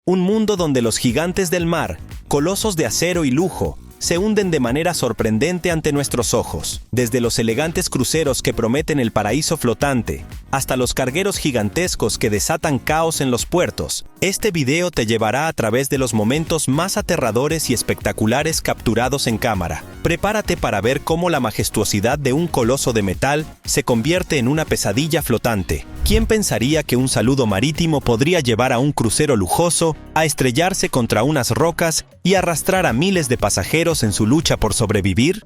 Un mundo donde los gigantes del mar, colosos de acero y lujo, se hunden de manera sorprendente ante nuestros ojos. Desde los elegantes cruceros que prometen el paraíso flotante, hasta los cargueros gigantescos que desatan caos en los puertos, este video te llevará a través de los momentos más aterradores y espectaculares capturados en cámara. Prepárate para ver cómo la majestuosidad de un coloso de metal se convierte en una pesadilla flotante. ¿Quién pensaría que un saludo marítimo podría llevar a un crucero lujoso a estrellarse contra unas rocas y arrastrar a miles de pasajeros en su lucha por sobrevivir?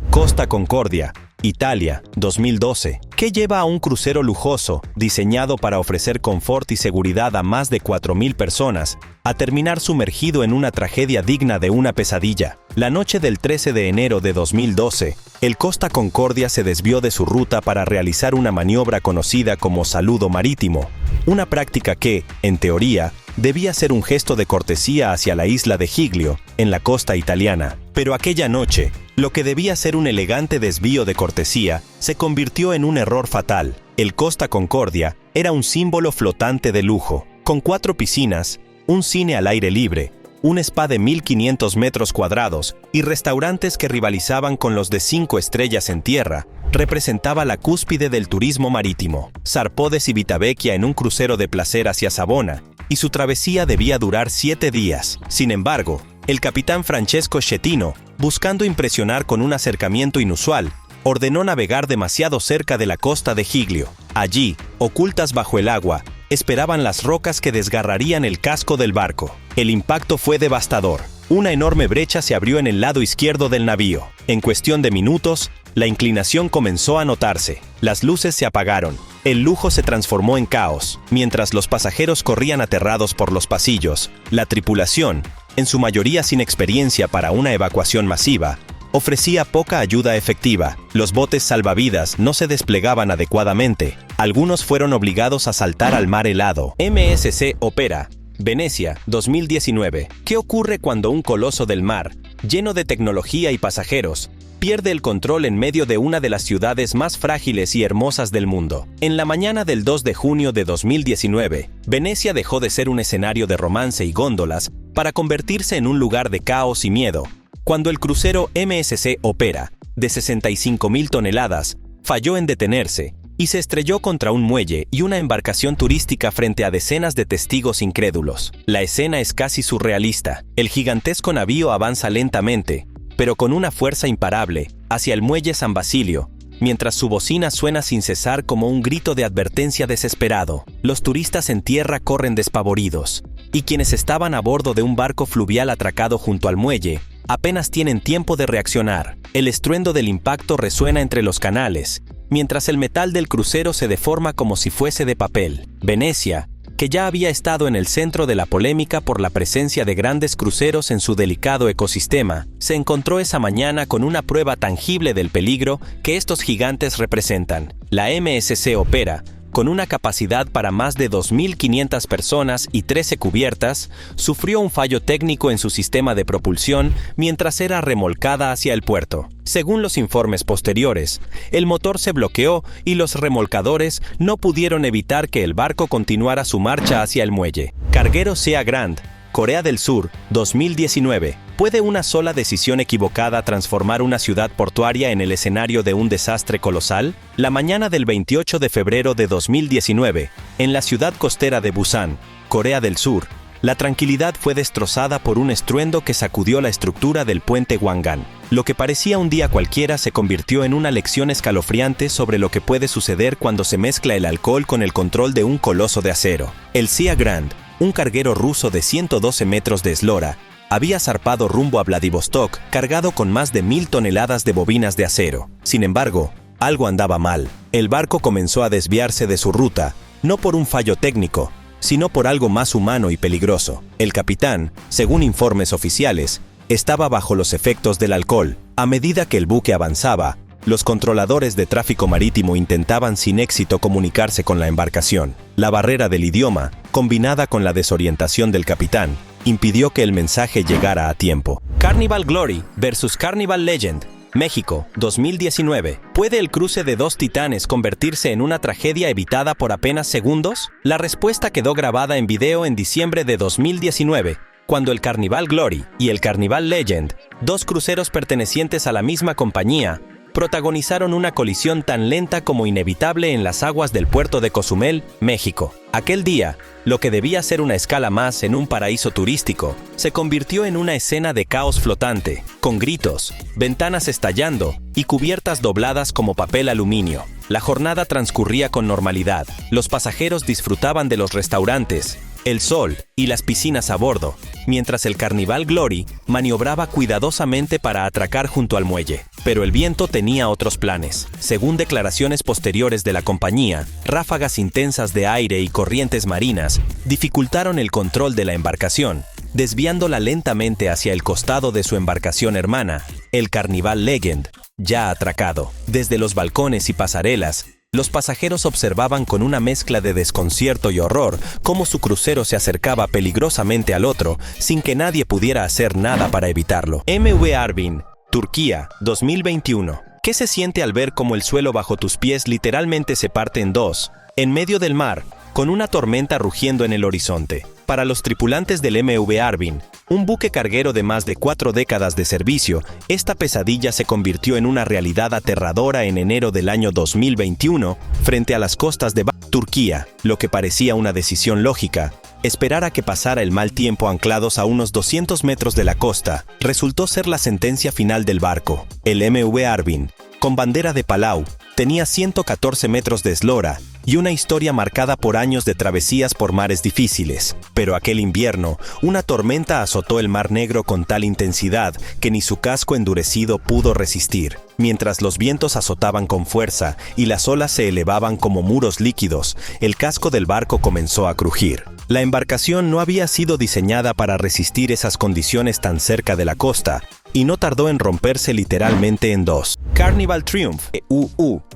Costa Concordia, Italia, 2012. ¿Qué lleva a un crucero lujoso, diseñado para ofrecer confort y seguridad a más de 4.000 personas, a terminar sumergido en una tragedia digna de una pesadilla? La noche del 13 de enero de 2012, el Costa Concordia se desvió de su ruta para realizar una maniobra conocida como saludo marítimo, una práctica que, en teoría, debía ser un gesto de cortesía hacia la isla de Giglio, en la costa italiana. Pero aquella noche, lo que debía ser un elegante desvío de cortesía, se convirtió en un error fatal. El Costa Concordia era un símbolo flotante de lujo, con 4 piscinas, un cine al aire libre, un spa de 1.500 metros cuadrados y restaurantes que rivalizaban con los de 5 estrellas en tierra. Representaba la cúspide del turismo marítimo. Zarpó de Civitavecchia en un crucero de placer hacia Savona, y su travesía debía durar 7 días. Sin embargo, el capitán Francesco Schettino, buscando impresionar con un acercamiento inusual, ordenó navegar demasiado cerca de la costa de Giglio. Allí, ocultas bajo el agua, esperaban las rocas que desgarrarían el casco del barco. El impacto fue devastador. Una enorme brecha se abrió en el lado izquierdo del navío. En cuestión de minutos, la inclinación comenzó a notarse. Las luces se apagaron. El lujo se transformó en caos. Mientras los pasajeros corrían aterrados por los pasillos, la tripulación, en su mayoría sin experiencia para una evacuación masiva, ofrecía poca ayuda efectiva. Los botes salvavidas no se desplegaban adecuadamente. Algunos fueron obligados a saltar al mar helado. MSC Opera, Venecia, 2019. ¿Qué ocurre cuando un coloso del mar, lleno de tecnología y pasajeros, pierde el control en medio de una de las ciudades más frágiles y hermosas del mundo? En la mañana del 2 de junio de 2019, Venecia dejó de ser un escenario de romance y góndolas para convertirse en un lugar de caos y miedo, cuando el crucero MSC Opera, de 65.000 toneladas, falló en detenerse y se estrelló contra un muelle y una embarcación turística frente a decenas de testigos incrédulos. La escena es casi surrealista. El gigantesco navío avanza lentamente, pero con una fuerza imparable, hacia el muelle San Basilio, mientras su bocina suena sin cesar como un grito de advertencia desesperado. Los turistas en tierra corren despavoridos, y quienes estaban a bordo de un barco fluvial atracado junto al muelle, apenas tienen tiempo de reaccionar. El estruendo del impacto resuena entre los canales, mientras el metal del crucero se deforma como si fuese de papel. Venecia, que ya había estado en el centro de la polémica por la presencia de grandes cruceros en su delicado ecosistema, se encontró esa mañana con una prueba tangible del peligro que estos gigantes representan. La MSC Opera, con una capacidad para más de 2.500 personas y 13 cubiertas, sufrió un fallo técnico en su sistema de propulsión mientras era remolcada hacia el puerto. Según los informes posteriores, el motor se bloqueó y los remolcadores no pudieron evitar que el barco continuara su marcha hacia el muelle. Carguero Sea Grande, Corea del Sur, 2019. ¿Puede una sola decisión equivocada transformar una ciudad portuaria en el escenario de un desastre colosal? La mañana del 28 de febrero de 2019, en la ciudad costera de Busan, Corea del Sur, la tranquilidad fue destrozada por un estruendo que sacudió la estructura del puente Hwanghan. Lo que parecía un día cualquiera se convirtió en una lección escalofriante sobre lo que puede suceder cuando se mezcla el alcohol con el control de un coloso de acero. El Sea Grande, un carguero ruso de 112 metros de eslora, había zarpado rumbo a Vladivostok cargado con más de 1.000 toneladas de bobinas de acero. Sin embargo, algo andaba mal. El barco comenzó a desviarse de su ruta, no por un fallo técnico, sino por algo más humano y peligroso. El capitán, según informes oficiales, estaba bajo los efectos del alcohol. A medida que el buque avanzaba, los controladores de tráfico marítimo intentaban sin éxito comunicarse con la embarcación. La barrera del idioma, combinada con la desorientación del capitán, impidió que el mensaje llegara a tiempo. Carnival Glory versus Carnival Legend, México, 2019. ¿Puede el cruce de dos titanes convertirse en una tragedia evitada por apenas segundos? La respuesta quedó grabada en video en diciembre de 2019, cuando el Carnival Glory y el Carnival Legend, dos cruceros pertenecientes a la misma compañía, protagonizaron una colisión tan lenta como inevitable en las aguas del puerto de Cozumel, México. Aquel día, lo que debía ser una escala más en un paraíso turístico, se convirtió en una escena de caos flotante, con gritos, ventanas estallando y cubiertas dobladas como papel aluminio. La jornada transcurría con normalidad. Los pasajeros disfrutaban de los restaurantes, el sol y las piscinas a bordo, mientras el Carnival Glory maniobraba cuidadosamente para atracar junto al muelle. Pero el viento tenía otros planes. Según declaraciones posteriores de la compañía, ráfagas intensas de aire y corrientes marinas dificultaron el control de la embarcación, desviándola lentamente hacia el costado de su embarcación hermana, el Carnival Legend, ya atracado. Desde los balcones y pasarelas, los pasajeros observaban con una mezcla de desconcierto y horror cómo su crucero se acercaba peligrosamente al otro sin que nadie pudiera hacer nada para evitarlo. MV Arvin, Turquía, 2021. ¿Qué se siente al ver cómo el suelo bajo tus pies literalmente se parte en dos, en medio del mar, con una tormenta rugiendo en el horizonte? Para los tripulantes del MV Arvin, un buque carguero de más de 4 décadas de servicio, esta pesadilla se convirtió en una realidad aterradora en enero del año 2021, frente a las costas de Turquía. Lo que parecía una decisión lógica, esperar a que pasara el mal tiempo anclados a unos 200 metros de la costa, resultó ser la sentencia final del barco. El MV Arvin, con bandera de Palau, tenía 114 metros de eslora y una historia marcada por años de travesías por mares difíciles. Pero aquel invierno, una tormenta azotó el Mar Negro con tal intensidad que ni su casco endurecido pudo resistir. Mientras los vientos azotaban con fuerza y las olas se elevaban como muros líquidos, el casco del barco comenzó a crujir. La embarcación no había sido diseñada para resistir esas condiciones tan cerca de la costa, y no tardó en romperse literalmente en dos. Carnival Triumph,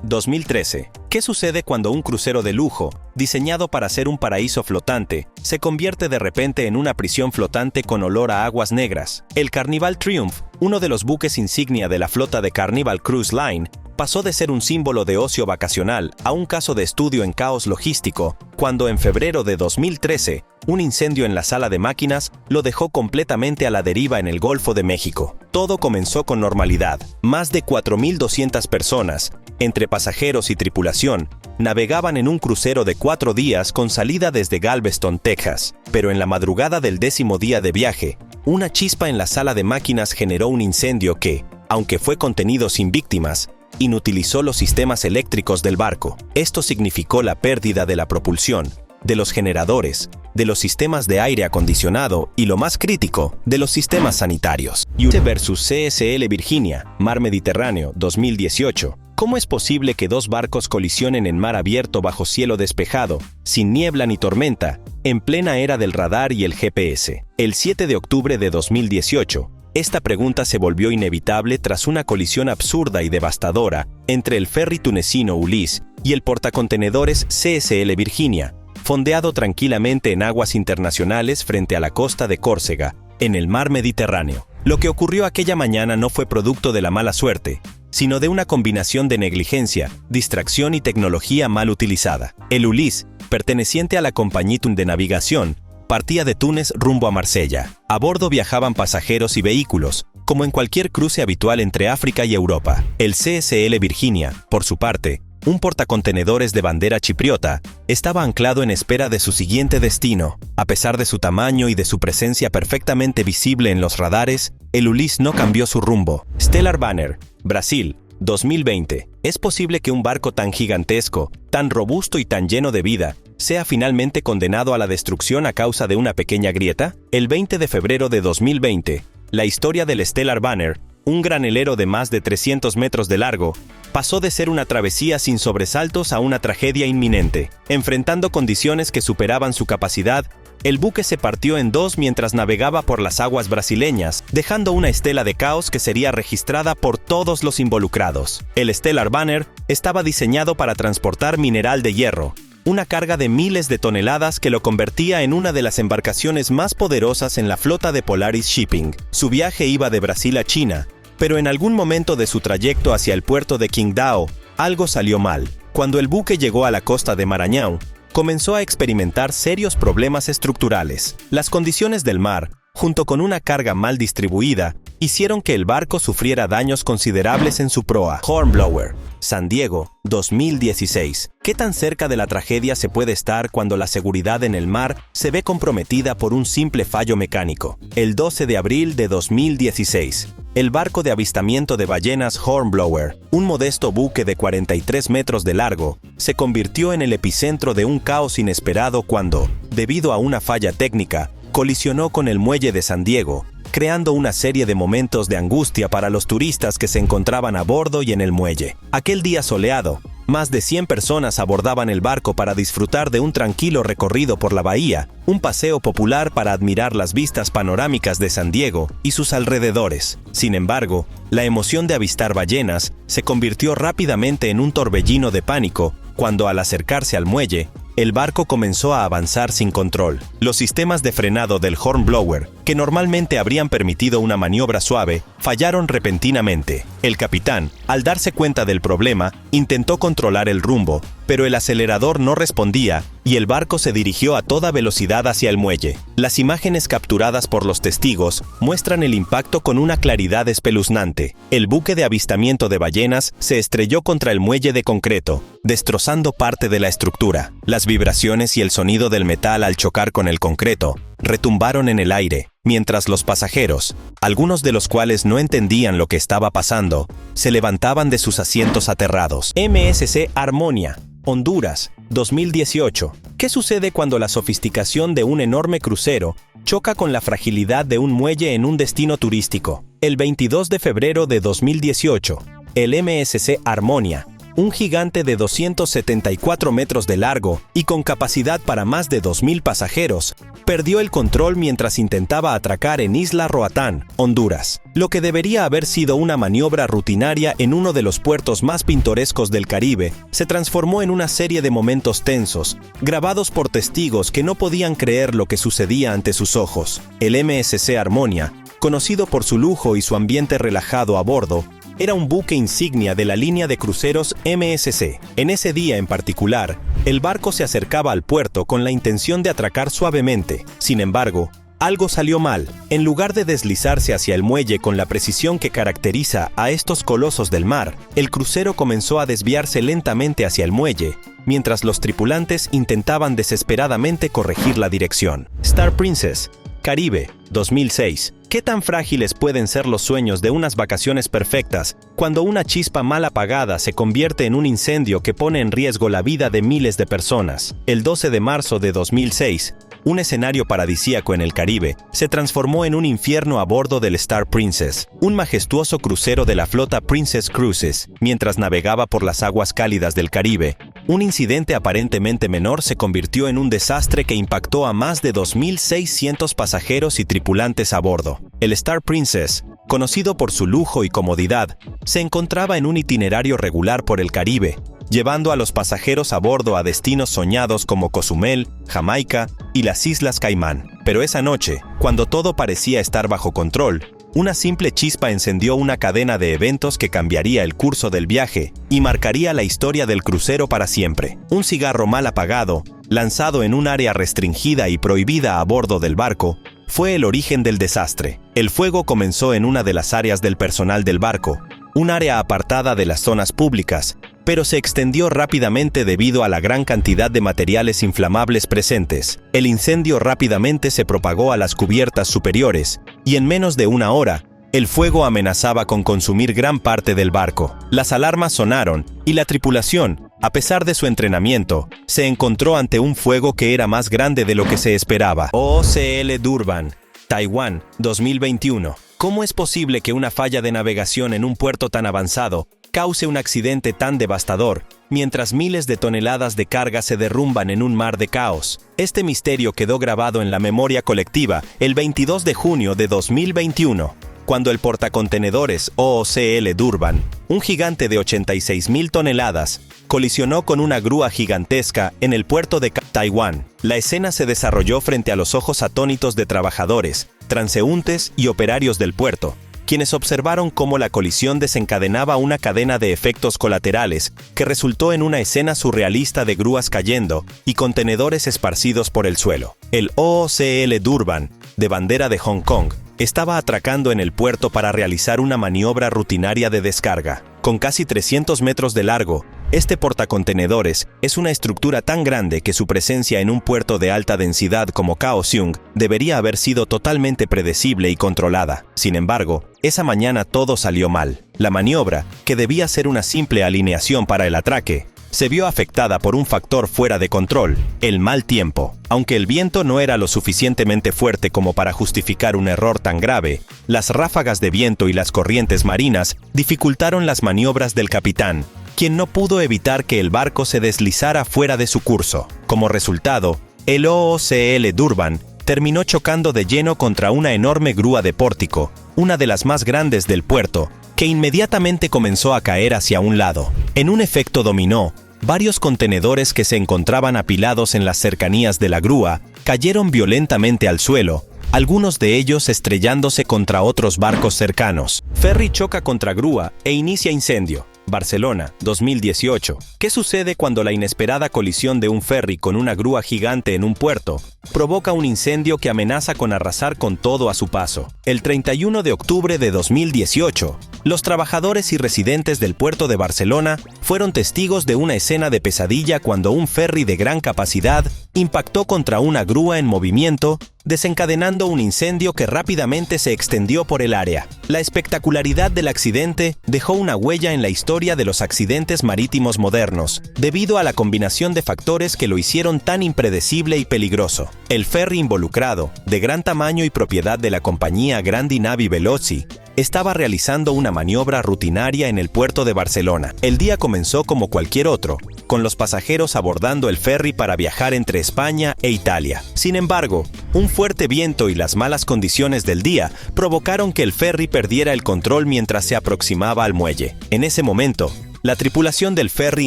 2013. ¿Qué sucede cuando un crucero de lujo, diseñado para ser un paraíso flotante, se convierte de repente en una prisión flotante con olor a aguas negras? El Carnival Triumph, uno de los buques insignia de la flota de Carnival Cruise Line, pasó de ser un símbolo de ocio vacacional a un caso de estudio en caos logístico, cuando en febrero de 2013, un incendio en la sala de máquinas lo dejó completamente a la deriva en el Golfo de México. Todo comenzó con normalidad. Más de 4.200 personas, entre pasajeros y tripulación, navegaban en un crucero de 4 días con salida desde Galveston, Texas. Pero en la madrugada del 10º día de viaje, una chispa en la sala de máquinas generó un incendio que, aunque fue contenido sin víctimas, inutilizó los sistemas eléctricos del barco. Esto significó la pérdida de la propulsión, de los generadores, de los sistemas de aire acondicionado y, lo más crítico, de los sistemas sanitarios. UC versus CSL Virginia, Mar Mediterráneo, 2018. ¿Cómo es posible que dos barcos colisionen en mar abierto bajo cielo despejado, sin niebla ni tormenta, en plena era del radar y el GPS? El 7 de octubre de 2018, esta pregunta se volvió inevitable tras una colisión absurda y devastadora entre el ferry tunecino Ulysse y el portacontenedores CSL Virginia, fondeado tranquilamente en aguas internacionales frente a la costa de Córcega, en el mar Mediterráneo. Lo que ocurrió aquella mañana no fue producto de la mala suerte, sino de una combinación de negligencia, distracción y tecnología mal utilizada. El Ulysse, perteneciente a la compañía de navegación, partía de Túnez rumbo a Marsella. A bordo viajaban pasajeros y vehículos, como en cualquier cruce habitual entre África y Europa. El CSL Virginia, por su parte, un portacontenedores de bandera chipriota, estaba anclado en espera de su siguiente destino. A pesar de su tamaño y de su presencia perfectamente visible en los radares, el Ulysse no cambió su rumbo. Stellar Banner, Brasil, 2020. ¿Es posible que un barco tan gigantesco, tan robusto y tan lleno de vida, sea finalmente condenado a la destrucción a causa de una pequeña grieta? El 20 de febrero de 2020, la historia del Stellar Banner, un granelero de más de 300 metros de largo, pasó de ser una travesía sin sobresaltos a una tragedia inminente. Enfrentando condiciones que superaban su capacidad, el buque se partió en dos mientras navegaba por las aguas brasileñas, dejando una estela de caos que sería registrada por todos los involucrados. El Stellar Banner estaba diseñado para transportar mineral de hierro, una carga de miles de toneladas que lo convertía en una de las embarcaciones más poderosas en la flota de Polaris Shipping. Su viaje iba de Brasil a China, Pero en algún momento de su trayecto hacia el puerto de Qingdao, algo salió mal. Cuando el buque llegó a la costa de Maranhão, comenzó a experimentar serios problemas estructurales. Las condiciones del mar, junto con una carga mal distribuida, hicieron que el barco sufriera daños considerables en su proa. Hornblower, San Diego, 2016. ¿Qué tan cerca de la tragedia se puede estar cuando la seguridad en el mar se ve comprometida por un simple fallo mecánico? El 12 de abril de 2016. El barco de avistamiento de ballenas Hornblower, un modesto buque de 43 metros de largo, se convirtió en el epicentro de un caos inesperado cuando, debido a una falla técnica, colisionó con el muelle de San Diego, creando una serie de momentos de angustia para los turistas que se encontraban a bordo y en el muelle. Aquel día soleado, más de 100 personas abordaban el barco para disfrutar de un tranquilo recorrido por la bahía, un paseo popular para admirar las vistas panorámicas de San Diego y sus alrededores. Sin embargo, la emoción de avistar ballenas se convirtió rápidamente en un torbellino de pánico cuando, al acercarse al muelle, el barco comenzó a avanzar sin control. Los sistemas de frenado del Hornblower, que normalmente habrían permitido una maniobra suave, fallaron repentinamente. El capitán, al darse cuenta del problema, intentó controlar el rumbo, pero el acelerador no respondía y el barco se dirigió a toda velocidad hacia el muelle. Las imágenes capturadas por los testigos muestran el impacto con una claridad espeluznante. El buque de avistamiento de ballenas se estrelló contra el muelle de concreto, destrozando parte de la estructura. Las vibraciones y el sonido del metal al chocar con el concreto retumbaron en el aire, mientras los pasajeros, algunos de los cuales no entendían lo que estaba pasando, se levantaban de sus asientos aterrados. MSC Harmonia, Honduras, 2018. ¿Qué sucede cuando la sofisticación de un enorme crucero choca con la fragilidad de un muelle en un destino turístico? El 22 de febrero de 2018, el MSC Harmonia, un gigante de 274 metros de largo y con capacidad para más de 2.000 pasajeros, perdió el control mientras intentaba atracar en Isla Roatán, Honduras. Lo que debería haber sido una maniobra rutinaria en uno de los puertos más pintorescos del Caribe, se transformó en una serie de momentos tensos, grabados por testigos que no podían creer lo que sucedía ante sus ojos. El MSC Harmonia, conocido por su lujo y su ambiente relajado a bordo, era un buque insignia de la línea de cruceros MSC. En ese día en particular, el barco se acercaba al puerto con la intención de atracar suavemente. Sin embargo, algo salió mal. En lugar de deslizarse hacia el muelle con la precisión que caracteriza a estos colosos del mar, el crucero comenzó a desviarse lentamente hacia el muelle, mientras los tripulantes intentaban desesperadamente corregir la dirección. Star Princess, Caribe, 2006. ¿Qué tan frágiles pueden ser los sueños de unas vacaciones perfectas cuando una chispa mal apagada se convierte en un incendio que pone en riesgo la vida de miles de personas? El 12 de marzo de 2006, un escenario paradisíaco en el Caribe se transformó en un infierno a bordo del Star Princess, un majestuoso crucero de la flota Princess Cruises. Mientras navegaba por las aguas cálidas del Caribe, un incidente aparentemente menor se convirtió en un desastre que impactó a más de 2.600 pasajeros y tripulantes a bordo. El Star Princess, conocido por su lujo y comodidad, se encontraba en un itinerario regular por el Caribe, llevando a los pasajeros a bordo a destinos soñados como Cozumel, Jamaica y las Islas Caimán. Pero esa noche, cuando todo parecía estar bajo control, una simple chispa encendió una cadena de eventos que cambiaría el curso del viaje y marcaría la historia del crucero para siempre. Un cigarro mal apagado, lanzado en un área restringida y prohibida a bordo del barco, fue el origen del desastre. El fuego comenzó en una de las áreas del personal del barco, un área apartada de las zonas públicas, pero se extendió rápidamente debido a la gran cantidad de materiales inflamables presentes. El incendio rápidamente se propagó a las cubiertas superiores, y en menos de una hora, el fuego amenazaba con consumir gran parte del barco. Las alarmas sonaron, y la tripulación, a pesar de su entrenamiento, se encontró ante un fuego que era más grande de lo que se esperaba. OCL Durban, Taiwán, 2021. ¿Cómo es posible que una falla de navegación en un puerto tan avanzado cause un accidente tan devastador, mientras miles de toneladas de carga se derrumban en un mar de caos? Este misterio quedó grabado en la memoria colectiva el 22 de junio de 2021, cuando el portacontenedores OCL Durban, un gigante de 86.000 toneladas, colisionó con una grúa gigantesca en el puerto de Taiwán. La escena se desarrolló frente a los ojos atónitos de trabajadores, transeúntes y operarios del puerto, quienes observaron cómo la colisión desencadenaba una cadena de efectos colaterales que resultó en una escena surrealista de grúas cayendo y contenedores esparcidos por el suelo. El OOCL Durban, de bandera de Hong Kong, estaba atracando en el puerto para realizar una maniobra rutinaria de descarga. Con casi 300 metros de largo, este portacontenedores es una estructura tan grande que su presencia en un puerto de alta densidad como Kaohsiung debería haber sido totalmente predecible y controlada. Sin embargo, esa mañana todo salió mal. La maniobra, que debía ser una simple alineación para el atraque, se vio afectada por un factor fuera de control, el mal tiempo. Aunque el viento no era lo suficientemente fuerte como para justificar un error tan grave, las ráfagas de viento y las corrientes marinas dificultaron las maniobras del capitán, quien no pudo evitar que el barco se deslizara fuera de su curso. Como resultado, el OOCL Durban terminó chocando de lleno contra una enorme grúa de pórtico, una de las más grandes del puerto, que inmediatamente comenzó a caer hacia un lado. En un efecto dominó, varios contenedores que se encontraban apilados en las cercanías de la grúa cayeron violentamente al suelo, algunos de ellos estrellándose contra otros barcos cercanos. Ferry choca contra grúa e inicia incendio. Barcelona, 2018. ¿Qué sucede cuando la inesperada colisión de un ferry con una grúa gigante en un puerto provoca un incendio que amenaza con arrasar con todo a su paso? El 31 de octubre de 2018, los trabajadores y residentes del puerto de Barcelona fueron testigos de una escena de pesadilla cuando un ferry de gran capacidad impactó contra una grúa en movimiento, desencadenando un incendio que rápidamente se extendió por el área. La espectacularidad del accidente dejó una huella en la historia de los accidentes marítimos modernos, debido a la combinación de factores que lo hicieron tan impredecible y peligroso. El ferry involucrado, de gran tamaño y propiedad de la compañía Grandi Navi Veloci, estaba realizando una maniobra rutinaria en el puerto de Barcelona. El día comenzó como cualquier otro, con los pasajeros abordando el ferry para viajar entre España e Italia. Sin embargo, un fuerte viento y las malas condiciones del día provocaron que el ferry perdiera el control mientras se aproximaba al muelle. En ese momento, la tripulación del ferry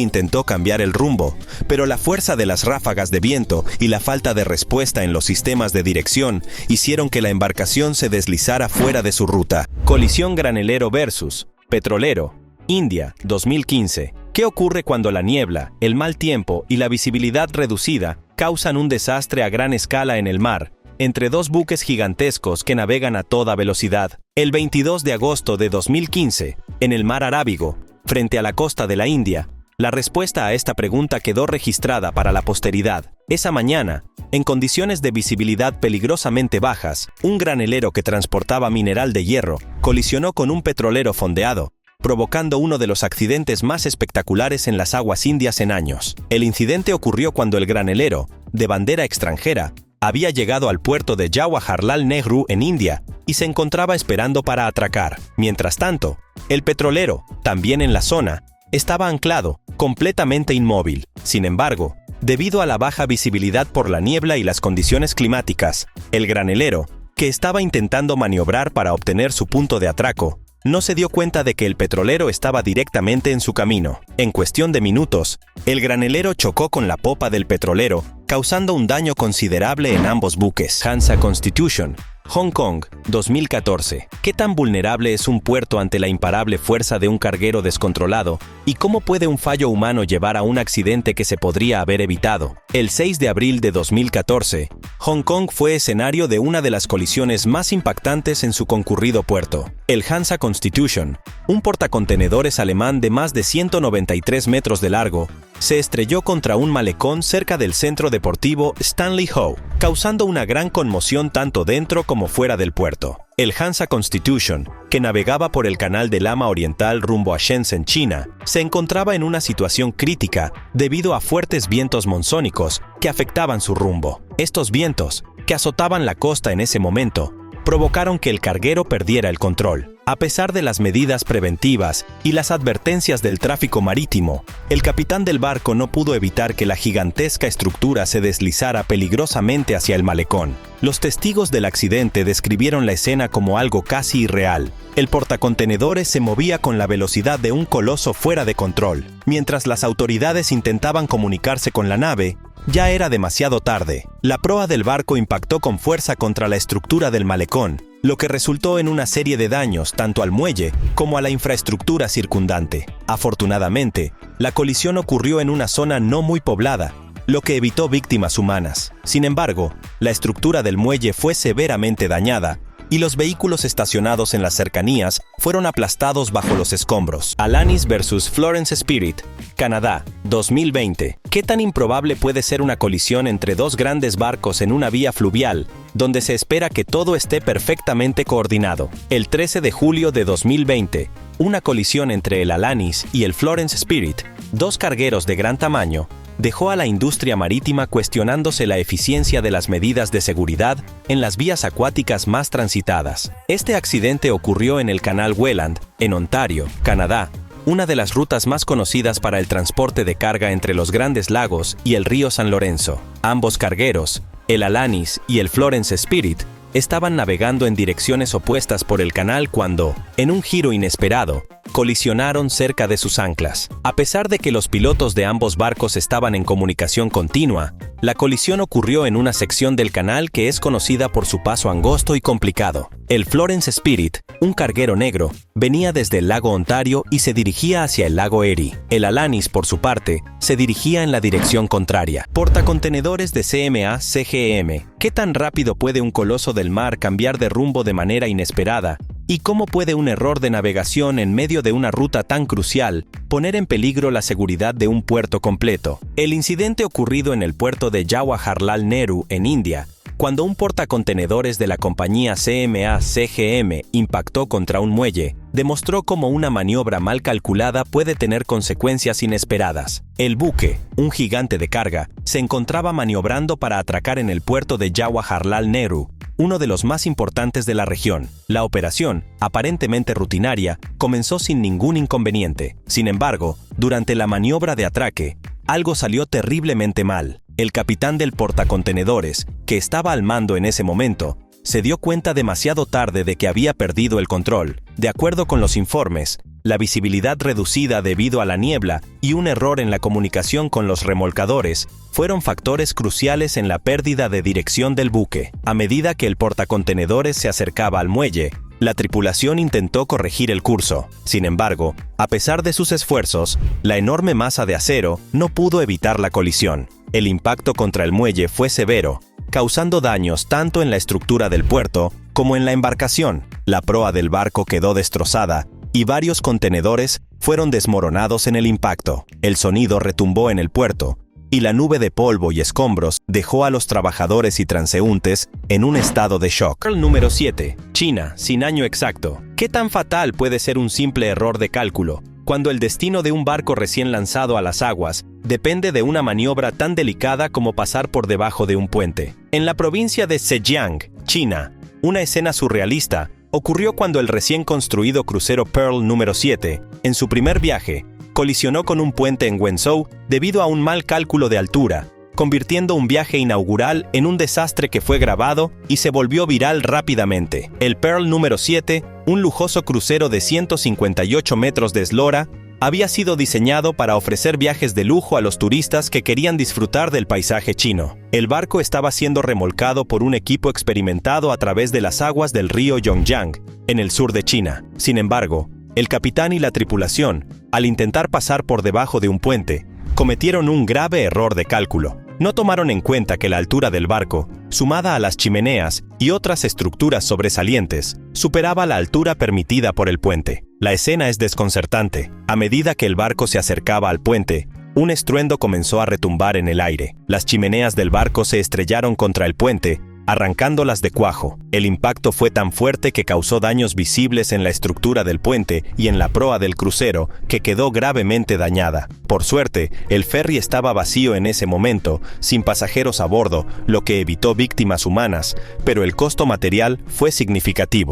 intentó cambiar el rumbo, pero la fuerza de las ráfagas de viento y la falta de respuesta en los sistemas de dirección hicieron que la embarcación se deslizara fuera de su ruta. Colisión granelero versus petrolero, India, 2015. ¿Qué ocurre cuando la niebla, el mal tiempo y la visibilidad reducida causan un desastre a gran escala en el mar, entre dos buques gigantescos que navegan a toda velocidad? El 22 de agosto de 2015, en el mar Arábigo, frente a la costa de la India, la respuesta a esta pregunta quedó registrada para la posteridad. Esa mañana, en condiciones de visibilidad peligrosamente bajas, un granelero que transportaba mineral de hierro colisionó con un petrolero fondeado, provocando uno de los accidentes más espectaculares en las aguas indias en años. El incidente ocurrió cuando el granelero, de bandera extranjera, había llegado al puerto de Jawaharlal Nehru en India y se encontraba esperando para atracar. Mientras tanto, el petrolero, también en la zona, estaba anclado, completamente inmóvil. Sin embargo, debido a la baja visibilidad por la niebla y las condiciones climáticas, el granelero, que estaba intentando maniobrar para obtener su punto de atraco, no se dio cuenta de que el petrolero estaba directamente en su camino. En cuestión de minutos, el granelero chocó con la popa del petrolero, causando un daño considerable en ambos buques. Hansa Constitution, Hong Kong, 2014. ¿Qué tan vulnerable es un puerto ante la imparable fuerza de un carguero descontrolado? ¿Y cómo puede un fallo humano llevar a un accidente que se podría haber evitado? El 6 de abril de 2014, Hong Kong fue escenario de una de las colisiones más impactantes en su concurrido puerto. El Hansa Constitution, un portacontenedores alemán de más de 193 metros de largo, se estrelló contra un malecón cerca del centro deportivo Stanley Ho, causando una gran conmoción tanto dentro como fuera del puerto. El Hansa Constitution, que navegaba por el canal de Lama Oriental rumbo a Shenzhen, China, se encontraba en una situación crítica debido a fuertes vientos monzónicos que afectaban su rumbo. Estos vientos, que azotaban la costa en ese momento, provocaron que el carguero perdiera el control. A pesar de las medidas preventivas y las advertencias del tráfico marítimo, el capitán del barco no pudo evitar que la gigantesca estructura se deslizara peligrosamente hacia el malecón. Los testigos del accidente describieron la escena como algo casi irreal. El portacontenedores se movía con la velocidad de un coloso fuera de control. Mientras las autoridades intentaban comunicarse con la nave, ya era demasiado tarde. La proa del barco impactó con fuerza contra la estructura del malecón, lo que resultó en una serie de daños tanto al muelle como a la infraestructura circundante. Afortunadamente, la colisión ocurrió en una zona no muy poblada, lo que evitó víctimas humanas. Sin embargo, la estructura del muelle fue severamente dañada y los vehículos estacionados en las cercanías fueron aplastados bajo los escombros. Alanis vs Florence Spirit, Canadá, 2020. ¿Qué tan improbable puede ser una colisión entre dos grandes barcos en una vía fluvial, donde se espera que todo esté perfectamente coordinado? El 13 de julio de 2020, una colisión entre el Alanis y el Florence Spirit, dos cargueros de gran tamaño, dejó a la industria marítima cuestionándose la eficiencia de las medidas de seguridad en las vías acuáticas más transitadas. Este accidente ocurrió en el canal Welland, en Ontario, Canadá, una de las rutas más conocidas para el transporte de carga entre los Grandes Lagos y el río San Lorenzo. Ambos cargueros, el Alanis y el Florence Spirit, estaban navegando en direcciones opuestas por el canal cuando, en un giro inesperado, colisionaron cerca de sus anclas. A pesar de que los pilotos de ambos barcos estaban en comunicación continua, la colisión ocurrió en una sección del canal que es conocida por su paso angosto y complicado. El Florence Spirit, un carguero negro, venía desde el lago Ontario y se dirigía hacia el lago Erie. El Alanis, por su parte, se dirigía en la dirección contraria. Portacontenedores de CMA-CGM. ¿Qué tan rápido puede un coloso del mar cambiar de rumbo de manera inesperada? ¿Y cómo puede un error de navegación en medio de una ruta tan crucial poner en peligro la seguridad de un puerto completo? El incidente ocurrido en el puerto de Jawaharlal Nehru, en India, cuando un portacontenedores de la compañía CMA-CGM impactó contra un muelle, demostró cómo una maniobra mal calculada puede tener consecuencias inesperadas. El buque, un gigante de carga, se encontraba maniobrando para atracar en el puerto de Jawaharlal Nehru, uno de los más importantes de la región. La operación, aparentemente rutinaria, comenzó sin ningún inconveniente. Sin embargo, durante la maniobra de atraque, algo salió terriblemente mal. El capitán del portacontenedores, que estaba al mando en ese momento, se dio cuenta demasiado tarde de que había perdido el control. De acuerdo con los informes, la visibilidad reducida debido a la niebla y un error en la comunicación con los remolcadores fueron factores cruciales en la pérdida de dirección del buque. A medida que el portacontenedores se acercaba al muelle, la tripulación intentó corregir el curso. Sin embargo, a pesar de sus esfuerzos, la enorme masa de acero no pudo evitar la colisión. El impacto contra el muelle fue severo, causando daños tanto en la estructura del puerto como en la embarcación. La proa del barco quedó destrozada y varios contenedores fueron desmoronados en el impacto. El sonido retumbó en el puerto y la nube de polvo y escombros dejó a los trabajadores y transeúntes en un estado de shock. Número 7. China, sin año exacto. ¿Qué tan fatal puede ser un simple error de cálculo cuando el destino de un barco recién lanzado a las aguas depende de una maniobra tan delicada como pasar por debajo de un puente? En la provincia de Zhejiang, China, una escena surrealista ocurrió cuando el recién construido crucero Pearl número 7, en su primer viaje, colisionó con un puente en Wenzhou debido a un mal cálculo de altura, convirtiendo un viaje inaugural en un desastre que fue grabado y se volvió viral rápidamente. El Pearl número 7, un lujoso crucero de 158 metros de eslora, había sido diseñado para ofrecer viajes de lujo a los turistas que querían disfrutar del paisaje chino. El barco estaba siendo remolcado por un equipo experimentado a través de las aguas del río Yongjiang, en el sur de China. Sin embargo, el capitán y la tripulación, al intentar pasar por debajo de un puente, cometieron un grave error de cálculo. No tomaron en cuenta que la altura del barco, sumada a las chimeneas y otras estructuras sobresalientes, superaba la altura permitida por el puente. La escena es desconcertante. A medida que el barco se acercaba al puente, un estruendo comenzó a retumbar en el aire. Las chimeneas del barco se estrellaron contra el puente, arrancándolas de cuajo. El impacto fue tan fuerte que causó daños visibles en la estructura del puente y en la proa del crucero, que quedó gravemente dañada. Por suerte, el ferry estaba vacío en ese momento, sin pasajeros a bordo, lo que evitó víctimas humanas, pero el costo material fue significativo.